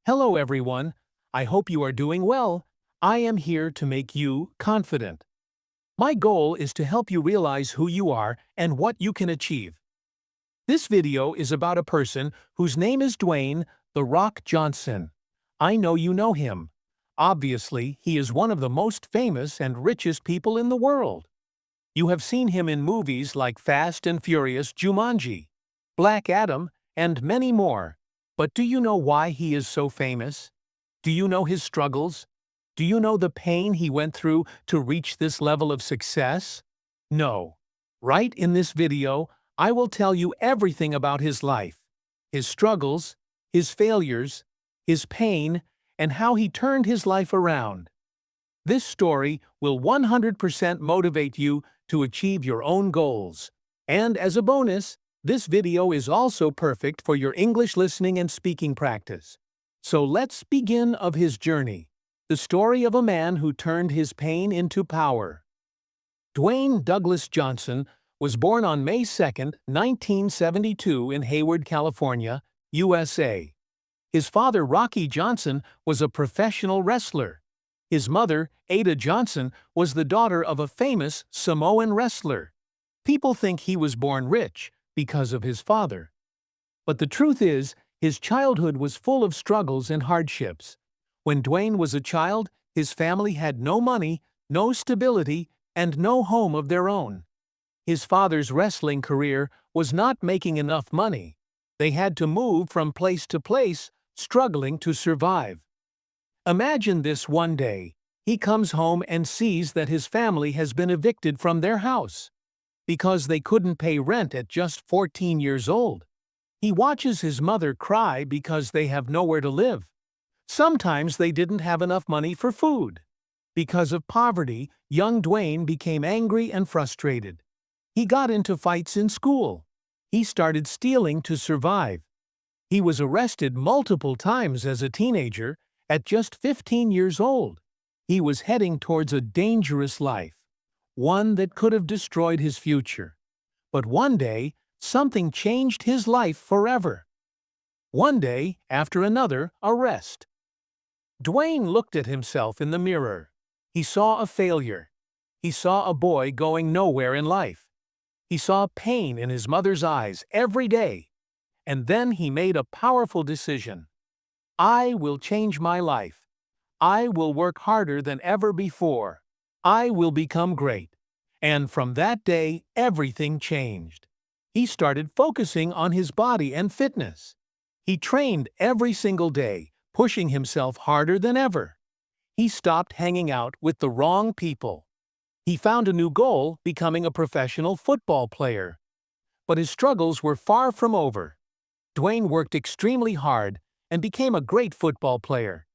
Hello everyone, I hope you are doing well. I am here to make you confident. My goal is to help you realize who you are and what you can achieve. This video is about a person whose name is Dwayne The Rock Johnson. I know you know him. Obviously, he is one of the most famous and richest people in the world. You have seen him in movies like Fast and Furious, Jumanji, Black Adam, and many more. But do you know why he is so famous? Do you know his struggles? Do you know the pain he went through to reach this level of success? No. Right in this video, I will tell you everything about his life, his struggles, his failures, his pain, and how he turned his life around. This story will 100% motivate you to achieve your own goals. And as a bonus, this video is also perfect for your English listening and speaking practice. So let's begin of his journey, the story of a man who turned his pain into power. Dwayne Douglas Johnson was born on May 2, 1972 in Hayward, California, USA. His father, Rocky Johnson, was a professional wrestler. His mother, Addaa Johnson, was the daughter of a famous Samoan wrestler. People think he was born rich because of his father. But the truth is, his childhood was full of struggles and hardships. When Dwayne was a child, his family had no money, no stability, and no home of their own. His father's wrestling career was not making enough money. They had to move from place to place, struggling to survive. Imagine this one day. He comes home and sees that his family has been evicted from their house because they couldn't pay rent at just 14 years old. He watches his mother cry because they have nowhere to live. Sometimes they didn't have enough money for food. Because of poverty, young Dwayne became angry and frustrated. He got into fights in school. He started stealing to survive. He was arrested multiple times as a teenager. At just 15 years old, he was heading towards a dangerous life, one that could have destroyed his future. But one day, something changed his life forever. One day after another arrest. Dwayne looked at himself in the mirror. He saw a failure. He saw a boy going nowhere in life. He saw pain in his mother's eyes every day. And then he made a powerful decision. I will change my life. I will work harder than ever before. I will become great. And from that day, everything changed. He started focusing on his body and fitness. He trained every single day, pushing himself harder than ever. He stopped hanging out with the wrong people. He found a new goal, becoming a professional football player. But his struggles were far from over. Dwayne worked extremely hard and became a great football player.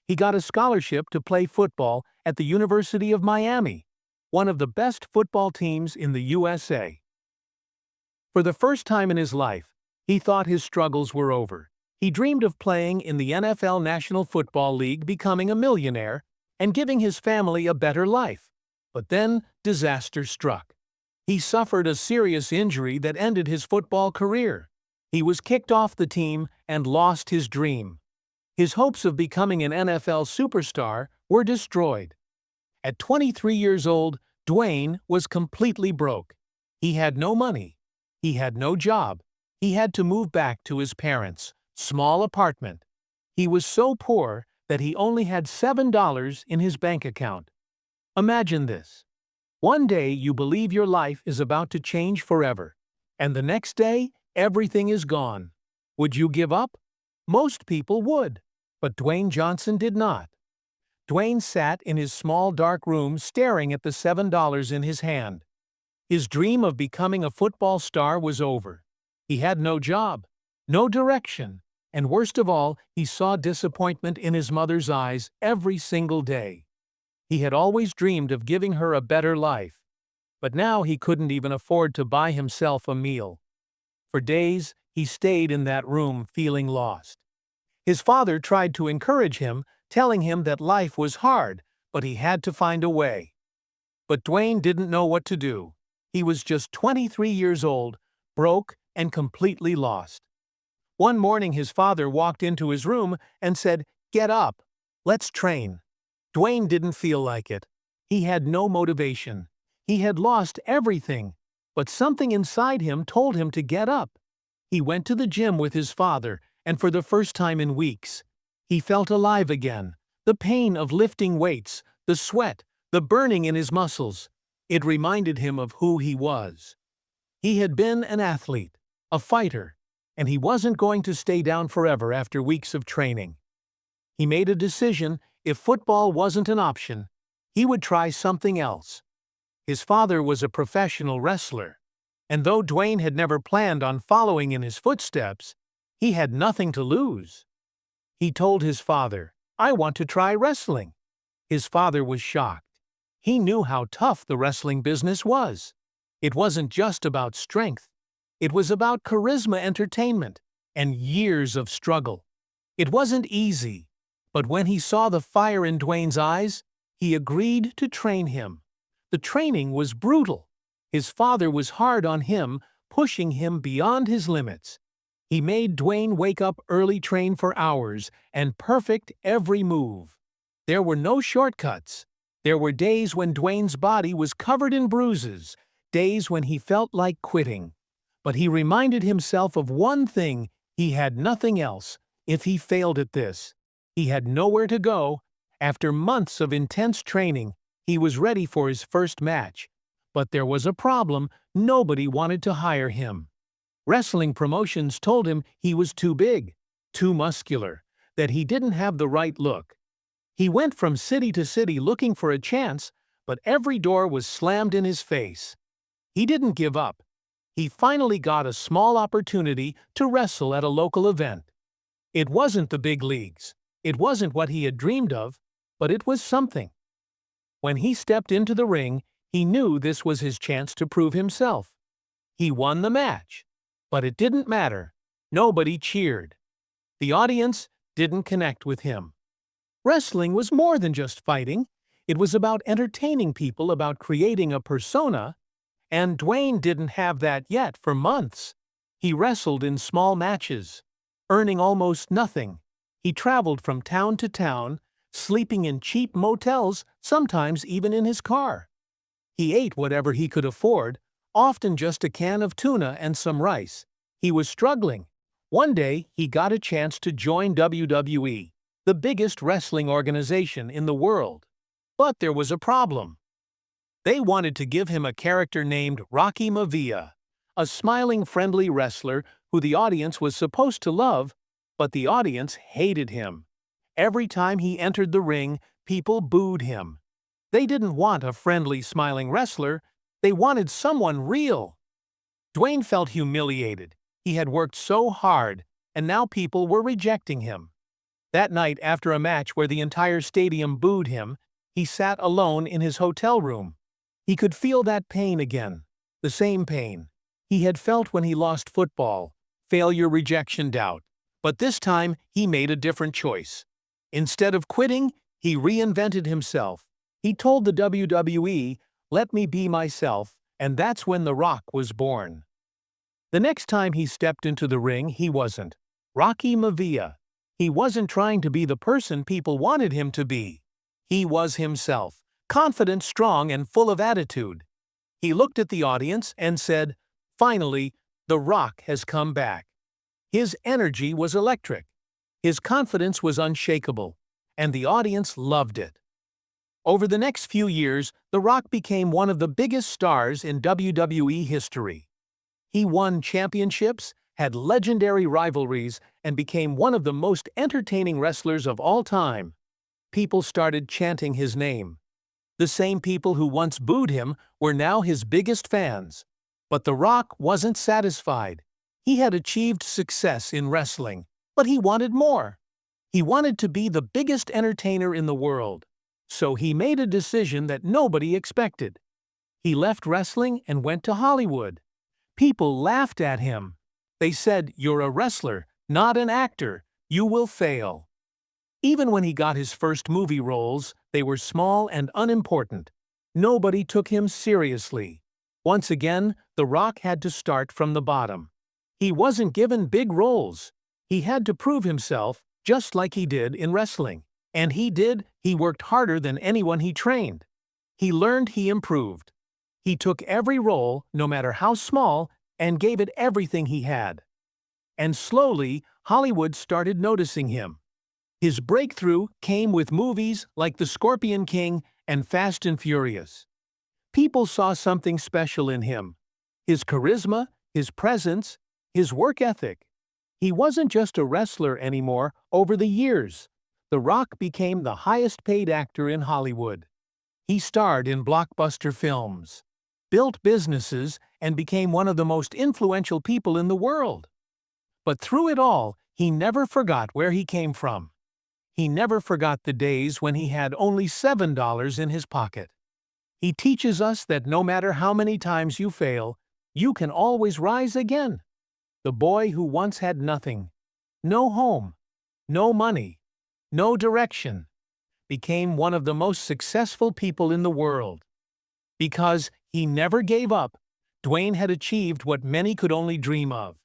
He got a scholarship to play football at the University of Miami, one of the best football teams in the USA. For the first time in his life, he thought his struggles were over. He dreamed of playing in the NFL National Football League, becoming a millionaire, and giving his family a better life. But then, disaster struck. He suffered a serious injury that ended his football career. He was kicked off the team and lost his dream. His hopes of becoming an NFL superstar were destroyed. At 23 years old, Dwayne was completely broke. He had no money. He had no job. He had to move back to his parents' small apartment. He was so poor that he only had $7 in his bank account. Imagine this. One day you believe your life is about to change forever, and the next day, everything is gone. Would you give up? Most people would, but Dwayne Johnson did not. Dwayne sat in his small dark room staring at the $7 in his hand. His dream of becoming a football star was over. He had no job, no direction, and worst of all, he saw disappointment in his mother's eyes every single day. He had always dreamed of giving her a better life, but now he couldn't even afford to buy himself a meal. For days, he stayed in that room feeling lost. His father tried to encourage him, telling him that life was hard, but he had to find a way. But Dwayne didn't know what to do. He was just 23 years old, broke and completely lost. One morning his father walked into his room and said, "Get up. Let's train." Dwayne didn't feel like it. He had no motivation. He had lost everything, but something inside him told him to get up. He went to the gym with his father, and for the first time in weeks, he felt alive again. The pain of lifting weights, the sweat, the burning in his muscles. It reminded him of who he was. He had been an athlete, a fighter, and he wasn't going to stay down forever after weeks of training. He made a decision: if football wasn't an option, he would try something else. His father was a professional wrestler, and though Dwayne had never planned on following in his footsteps, he had nothing to lose. He told his father, "I want to try wrestling." His father was shocked. He knew how tough the wrestling business was. It wasn't just about strength. It was about charisma, entertainment, and years of struggle. It wasn't easy, but when he saw the fire in Dwayne's eyes, he agreed to train him. The training was brutal. His father was hard on him, pushing him beyond his limits. He made Dwayne wake up early, train for hours, and perfect every move. There were no shortcuts. There were days when Dwayne's body was covered in bruises, days when he felt like quitting. But he reminded himself of one thing: he had nothing else. If he failed at this, he had nowhere to go. After months of intense training, he was ready for his first match. But there was a problem: nobody wanted to hire him. Wrestling promotions told him he was too big, too muscular, that he didn't have the right look. He went from city to city looking for a chance, but every door was slammed in his face. He didn't give up. He finally got a small opportunity to wrestle at a local event. It wasn't the big leagues. It wasn't what he had dreamed of, but it was something. When he stepped into the ring, he knew this was his chance to prove himself. He won the match. But it didn't matter. Nobody cheered. The audience didn't connect with him. Wrestling was more than just fighting. It was about entertaining people, about creating a persona, and Dwayne didn't have that yet. For months, he wrestled in small matches, earning almost nothing. He traveled from town to town, sleeping in cheap motels, sometimes even in his car. He ate whatever he could afford, often just a can of tuna and some rice. He was struggling. One day, he got a chance to join WWE, the biggest wrestling organization in the world. But there was a problem. They wanted to give him a character named Rocky Maivia, a smiling, friendly wrestler who the audience was supposed to love, but the audience hated him. Every time he entered the ring, people booed him. They didn't want a friendly, smiling wrestler. They wanted someone real. Dwayne felt humiliated. He had worked so hard, and now people were rejecting him. That night, after a match where the entire stadium booed him, he sat alone in his hotel room. He could feel that pain again, the same pain he had felt when he lost football: failure, rejection, doubt. But this time, he made a different choice. Instead of quitting, he reinvented himself. He told the WWE, "Let me be myself," and that's when The Rock was born. The next time he stepped into the ring, he wasn't Rocky Maivia. He wasn't trying to be the person people wanted him to be. He was himself, confident, strong, and full of attitude. He looked at the audience and said, "Finally, The Rock has come back." His energy was electric. His confidence was unshakable, and the audience loved it. Over the next few years, The Rock became one of the biggest stars in WWE history. He won championships, had legendary rivalries, and became one of the most entertaining wrestlers of all time. People started chanting his name. The same people who once booed him were now his biggest fans. But The Rock wasn't satisfied. He had achieved success in wrestling, but he wanted more. He wanted to be the biggest entertainer in the world. So he made a decision that nobody expected. He left wrestling and went to Hollywood. People laughed at him. They said, "You're a wrestler, not an actor. You will fail." Even when he got his first movie roles, they were small and unimportant. Nobody took him seriously. Once again, The Rock had to start from the bottom. He wasn't given big roles. He had to prove himself, just like he did in wrestling. And he worked harder than anyone he trained. He learned, he improved. He took every role, no matter how small, and gave it everything he had. And slowly, Hollywood started noticing him. His breakthrough came with movies like The Scorpion King and Fast and Furious. People saw something special in him. His charisma, his presence, his work ethic. He wasn't just a wrestler anymore. Over the years, The Rock became the highest-paid actor in Hollywood. He starred in blockbuster films, built businesses, and became one of the most influential people in the world. But through it all, he never forgot where he came from. He never forgot the days when he had only $7 in his pocket. He teaches us that no matter how many times you fail, you can always rise again. The boy who once had nothing, no home, no money, no direction, became one of the most successful people in the world. Because he never gave up, Dwayne had achieved what many could only dream of.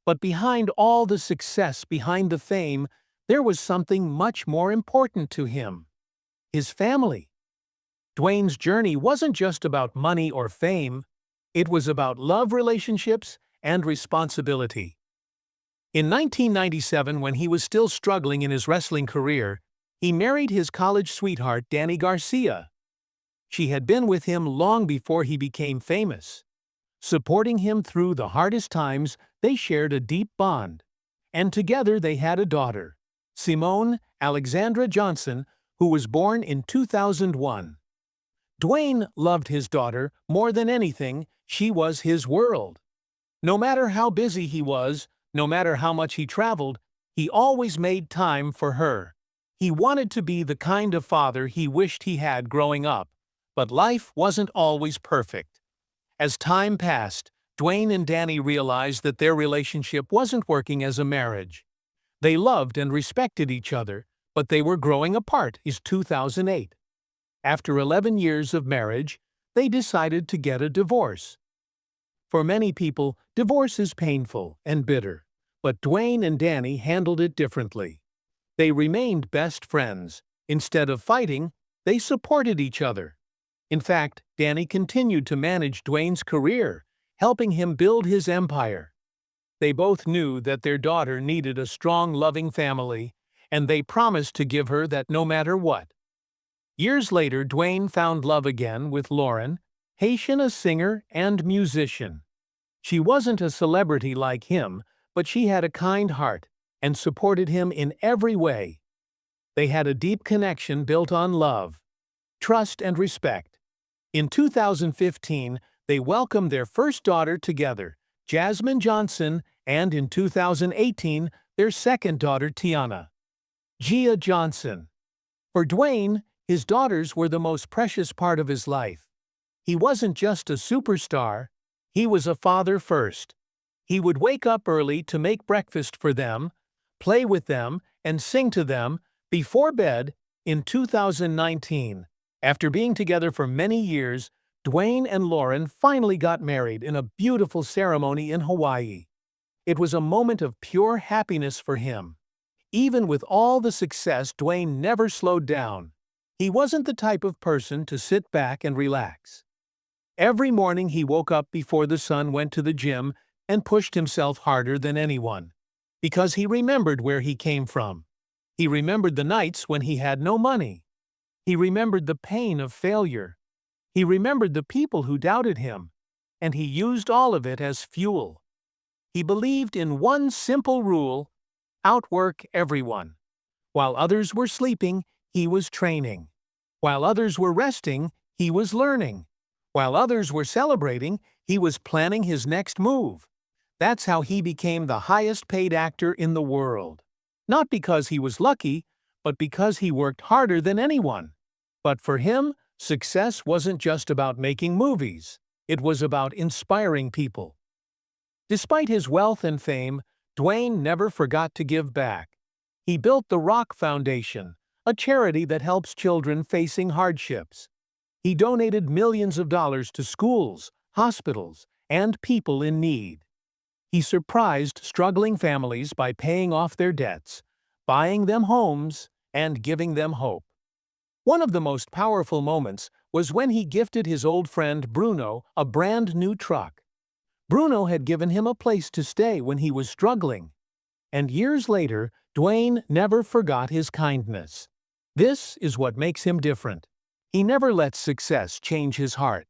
But behind all the success, behind the fame, there was something much more important to him: his family. Dwayne's journey wasn't just about money or fame, it was about love, relationships, and responsibility. In 1997, when he was still struggling in his wrestling career, he married his college sweetheart, Danny Garcia. She had been with him long before he became famous. Supporting him through the hardest times, they shared a deep bond. And together they had a daughter, Simone Alexandra Johnson, who was born in 2001. Dwayne loved his daughter more than anything. She was his world. No matter how busy he was, no matter how much he traveled, he always made time for her. He wanted to be the kind of father he wished he had growing up, but life wasn't always perfect. As time passed, Dwayne and Danny realized that their relationship wasn't working as a marriage. They loved and respected each other, but they were growing apart. In 2008. After 11 years of marriage, they decided to get a divorce. For many people, divorce is painful and bitter, but Dwayne and Danny handled it differently. They remained best friends. Instead of fighting, they supported each other. In fact, Danny continued to manage Dwayne's career, helping him build his empire. They both knew that their daughter needed a strong, loving family, and they promised to give her that no matter what. Years later, Dwayne found love again with Lauren, Haitian, a singer and musician. She wasn't a celebrity like him, but she had a kind heart and supported him in every way. They had a deep connection built on love, trust, and respect. In 2015, they welcomed their first daughter together, Jasmine Johnson, and in 2018, their second daughter, Tiana Gia Johnson. For Dwayne, his daughters were the most precious part of his life. He wasn't just a superstar, he was a father first. He would wake up early to make breakfast for them, play with them, and sing to them before bed. In 2019, after being together for many years, Dwayne and Lauren finally got married in a beautiful ceremony in Hawaii. It was a moment of pure happiness for him. Even with all the success, Dwayne never slowed down. He wasn't the type of person to sit back and relax. Every morning he woke up before the sun, went to the gym, and pushed himself harder than anyone. Because he remembered where he came from. He remembered the nights when he had no money. He remembered the pain of failure. He remembered the people who doubted him. And he used all of it as fuel. He believed in one simple rule: outwork everyone. While others were sleeping, he was training. While others were resting, he was learning. While others were celebrating, he was planning his next move. That's how he became the highest-paid actor in the world. Not because he was lucky, but because he worked harder than anyone. But for him, success wasn't just about making movies. It was about inspiring people. Despite his wealth and fame, Dwayne never forgot to give back. He built the Rock Foundation, a charity that helps children facing hardships. He donated millions of dollars to schools, hospitals, and people in need. He surprised struggling families by paying off their debts, buying them homes, and giving them hope. One of the most powerful moments was when he gifted his old friend Bruno a brand new truck. Bruno had given him a place to stay when he was struggling. And years later, Dwayne never forgot his kindness. This is what makes him different. He never lets success change his heart.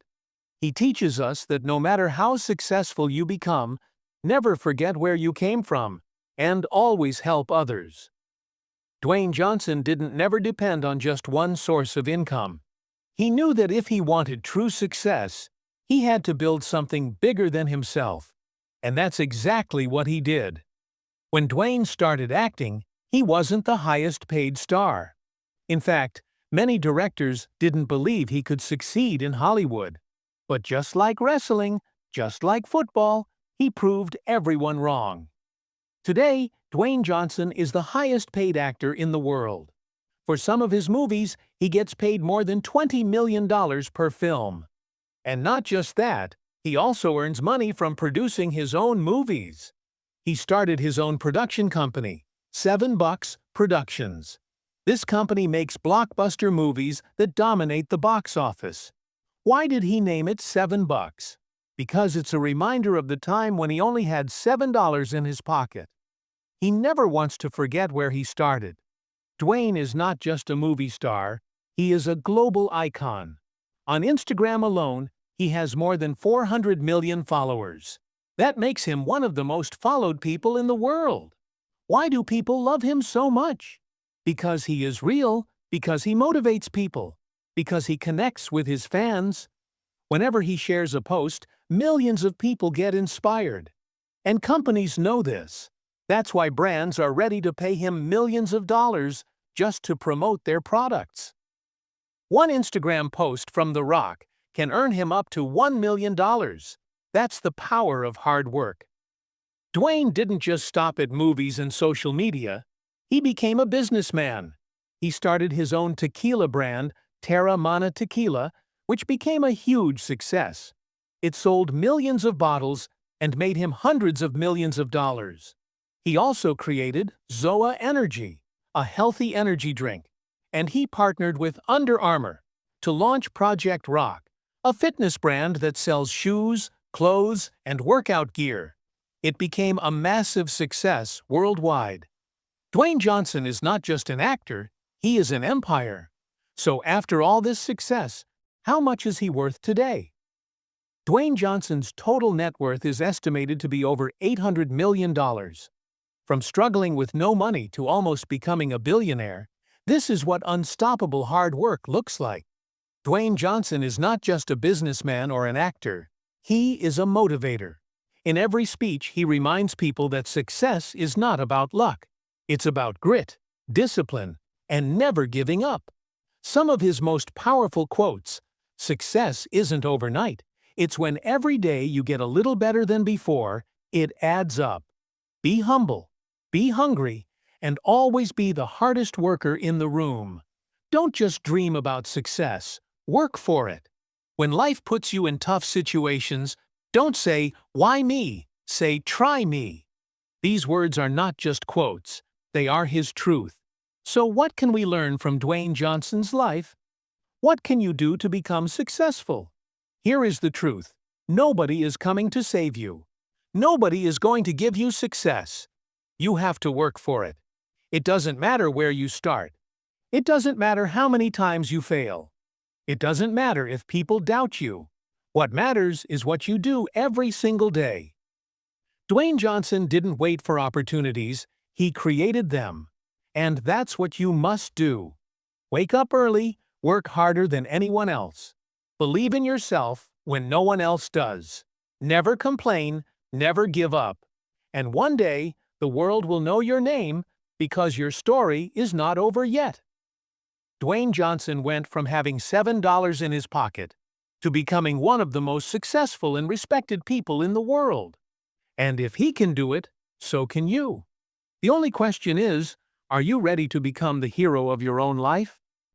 He teaches us that no matter how successful you become, never forget where you came from, and always help others. Dwayne Johnson didn't never depend on just one source of income. He knew that if he wanted true success, he had to build something bigger than himself. And that's exactly what he did. When Dwayne started acting, he wasn't the highest-paid star. In fact, many directors didn't believe he could succeed in Hollywood. But just like wrestling, just like football, he proved everyone wrong. Today, Dwayne Johnson is the highest-paid actor in the world. For some of his movies, he gets paid more than $20 million per film. And not just that, he also earns money from producing his own movies. He started his own production company, $7 Productions. This company makes blockbuster movies that dominate the box office. Why did he name it $7? Because it's a reminder of the time when he only had $7 in his pocket. He never wants to forget where he started. Dwayne is not just a movie star, he is a global icon. On Instagram alone, he has more than 400 million followers. That makes him one of the most followed people in the world. Why do people love him so much? Because he is real, because he motivates people, because he connects with his fans. Whenever he shares a post, millions of people get inspired. And companies know this. That's why brands are ready to pay him millions of dollars just to promote their products. One Instagram post from therock can earn him up to $1 million. That's the power of hard work. Dwayne didn't just stop at movies and social media. He became a businessman. He started his own tequila brand, Terra Mana Tequila, which became a huge success. It sold millions of bottles and made him hundreds of millions of dollars. He also created Zoa Energy, a healthy energy drink, and he partnered with Under Armour to launch Project Rock, a fitness brand that sells shoes, clothes, and workout gear. It became a massive success worldwide. Dwayne Johnson is not just an actor, he is an empire. So after all this success, how much is he worth today? Dwayne Johnson's total net worth is estimated to be over $800 million. From struggling with no money to almost becoming a billionaire, this is what unstoppable hard work looks like. Dwayne Johnson is not just a businessman or an actor, he is a motivator. In every speech, he reminds people that success is not about luck. It's about grit, discipline, and never giving up. Some of his most powerful quotes: "Success isn't overnight. It's when every day you get a little better than before, it adds up. Be humble, be hungry, and always be the hardest worker in the room. Don't just dream about success, work for it." When life puts you in tough situations, don't say, "Why me?" Say, "Try me." These words are not just quotes, they are his truth. So what can we learn from Dwayne Johnson's life? What can you do to become successful? Here is the truth. Nobody is coming to save you. Nobody is going to give you success. You have to work for it. It doesn't matter where you start. It doesn't matter how many times you fail. It doesn't matter if people doubt you. What matters is what you do every single day. Dwayne Johnson didn't wait for opportunities, he created them. And that's what you must do. Wake up early, work harder than anyone else. Believe in yourself when no one else does. Never complain, never give up. And one day, the world will know your name because your story is not over yet. Dwayne Johnson went from having $7 in his pocket to becoming one of the most successful and respected people in the world. And if he can do it, so can you. The only question is, are you ready to become the hero of your own life?